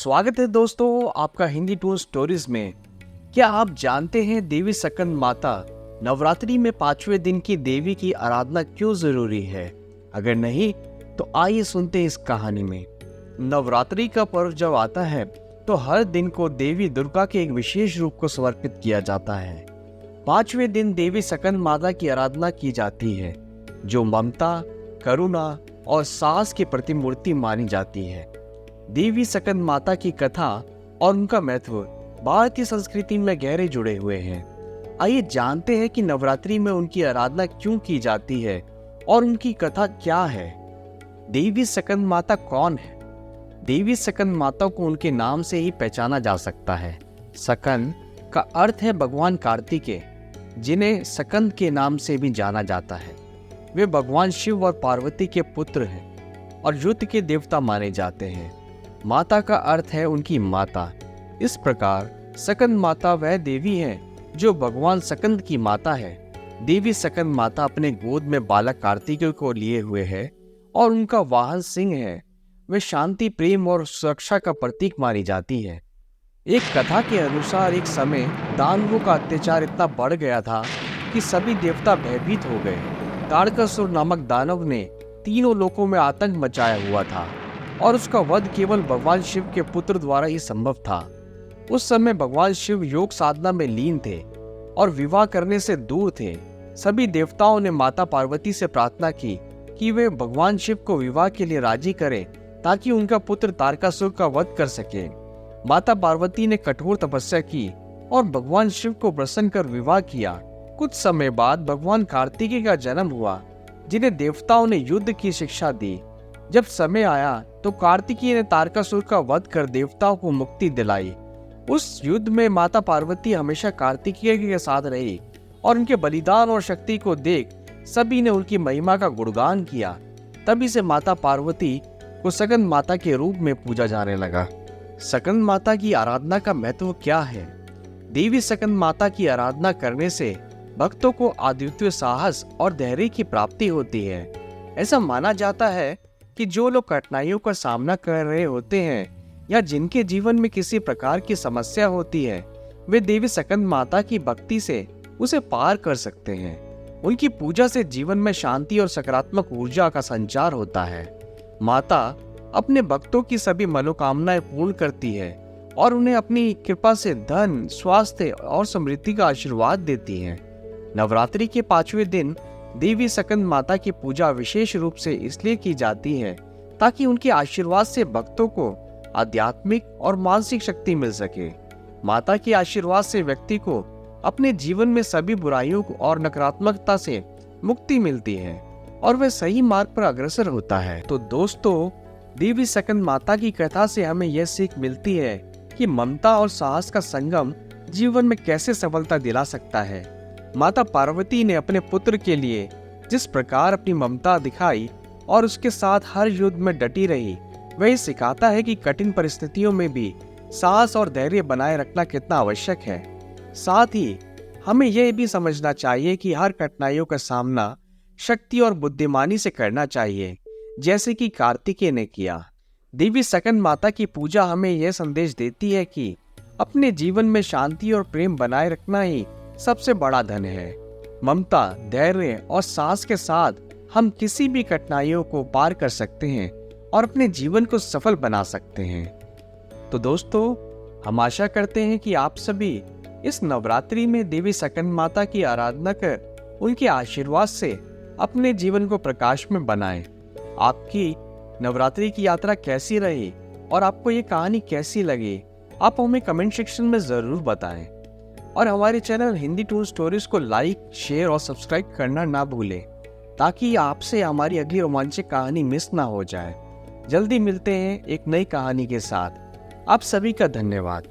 स्वागत है दोस्तों आपका हिंदी टूर स्टोरीज में। क्या आप जानते हैं देवी सकंद माता नवरात्रि में 5वें दिन की देवी की आराधना क्यों जरूरी है? अगर नहीं तो आइए सुनते हैं इस कहानी में। नवरात्रि का पर्व जब आता है तो हर दिन को देवी दुर्गा के एक विशेष रूप को समर्पित किया जाता है। 5वें दिन देवी सकंद माता की आराधना की जाती है, जो ममता, करुणा और साहस की प्रतिमूर्ति मानी जाती है। देवी सकंद माता की कथा और उनका महत्व भारतीय संस्कृति में गहरे जुड़े हुए हैं। आइए जानते हैं कि नवरात्रि में उनकी आराधना क्यों की जाती है और उनकी कथा क्या है। देवी सकंद माता कौन है? देवी सकंद माता को उनके नाम से ही पहचाना जा सकता है। सकंद का अर्थ है भगवान कार्तिकेय, जिन्हें सकंद के नाम से भी जाना जाता है। वे भगवान शिव और पार्वती के पुत्र हैं और युद्ध के देवता माने जाते हैं। माता का अर्थ है उनकी माता। इस प्रकार सकंद माता वह देवी है जो भगवान सकंद की माता है। देवी सकंद माता अपने गोद में बालक कार्तिकेय को लिए हुए है और उनका वाहन सिंह है। वे शांति, प्रेम और सुरक्षा का प्रतीक मानी जाती है। एक कथा के अनुसार एक समय दानवों का अत्याचार इतना बढ़ गया था कि सभी देवता भयभीत हो गए। तारकासुर नामक दानव ने तीनों लोकों में आतंक मचाया हुआ था और उसका वध केवल भगवान शिव के पुत्र द्वारा ही संभव था। उस समय भगवान शिव योग साधना में लीन थे और विवाह करने से दूर थे। सभी देवताओं ने माता पार्वती से प्रार्थना की कि वे भगवान शिव को विवाह के लिए राजी करें ताकि उनका पुत्र तारकासुर का वध कर सके। माता पार्वती ने कठोर तपस्या की और भगवान शिव को प्रसन्न कर विवाह किया। कुछ समय बाद भगवान कार्तिकेय का जन्म हुआ, जिन्हें देवताओं ने युद्ध की शिक्षा दी। जब समय आया तो कार्तिकेय ने तारकासुर का वध कर देवताओं को मुक्ति दिलाई। उस युद्ध में माता पार्वती हमेशा कार्तिकेय के साथ रही और उनके बलिदान और शक्ति को देख सभी ने उनकी महिमा का गुणगान किया। तभी से माता पार्वती को सकंद माता के रूप में पूजा जाने लगा। सकंद माता की आराधना का महत्व क्या है? देवी सकंद माता की आराधना करने से भक्तों को अद्वितीय साहस और धैर्य की प्राप्ति होती है। ऐसा माना जाता है कि जो लोग कठिनाइयों का सामना कर रहे होते हैं या जिनके जीवन में किसी प्रकार की समस्या होती है, वे देवी सकंद माता की भक्ति से उसे पार कर सकते हैं। उनकी पूजा से जीवन में शांति और सकारात्मक ऊर्जा का संचार होता है। माता अपने भक्तों की सभी मनोकामनाएं पूर्ण करती है और उन्हें अपनी कृपा से धन, स्वास्थ्य और समृद्धि का आशीर्वाद देती है। नवरात्रि के 5वें दिन देवी सकंद माता की पूजा विशेष रूप से इसलिए की जाती है ताकि उनके आशीर्वाद से भक्तों को आध्यात्मिक और मानसिक शक्ति मिल सके। माता के आशीर्वाद से व्यक्ति को अपने जीवन में सभी बुराइयों और नकारात्मकता से मुक्ति मिलती है और वह सही मार्ग पर अग्रसर होता है। तो दोस्तों, देवी सकंद माता की कथा से हमें यह सीख मिलती है कि ममता और साहस का संगम जीवन में कैसे सफलता दिला सकता है। माता पार्वती ने अपने पुत्र के लिए जिस प्रकार अपनी ममता दिखाई और उसके साथ हर युद्ध में डटी रही, वह सिखाता है कि कठिन परिस्थितियों में भी साहस और धैर्य बनाए रखना कितना आवश्यक है। साथ ही हमें यह भी समझना चाहिए कि हर कठिनाइयों का सामना शक्ति और बुद्धिमानी से करना चाहिए, जैसे कि कार्तिकेय ने किया। देवी सकंद माता की पूजा हमें यह संदेश देती है कि अपने जीवन में शांति और प्रेम बनाए रखना ही सबसे बड़ा धन है। ममता, धैर्य और साहस के साथ हम किसी भी कठिनाइयों को पार कर सकते हैं और अपने जीवन को सफल बना सकते हैं। तो दोस्तों, हम आशा करते हैं कि आप सभी इस नवरात्रि में देवी सकंद माता की आराधना कर उनके आशीर्वाद से अपने जीवन को प्रकाश में बनाएं। आपकी नवरात्रि की यात्रा कैसी रही और आपको ये कहानी कैसी लगी, आप हमें कमेंट सेक्शन में जरूर बताएं। और हमारे चैनल हिंदी टूर स्टोरीज को लाइक, शेयर और सब्सक्राइब करना ना भूलें, ताकि आपसे हमारी अगली रोमांचक कहानी मिस ना हो जाए। जल्दी मिलते हैं एक नई कहानी के साथ। आप सभी का धन्यवाद।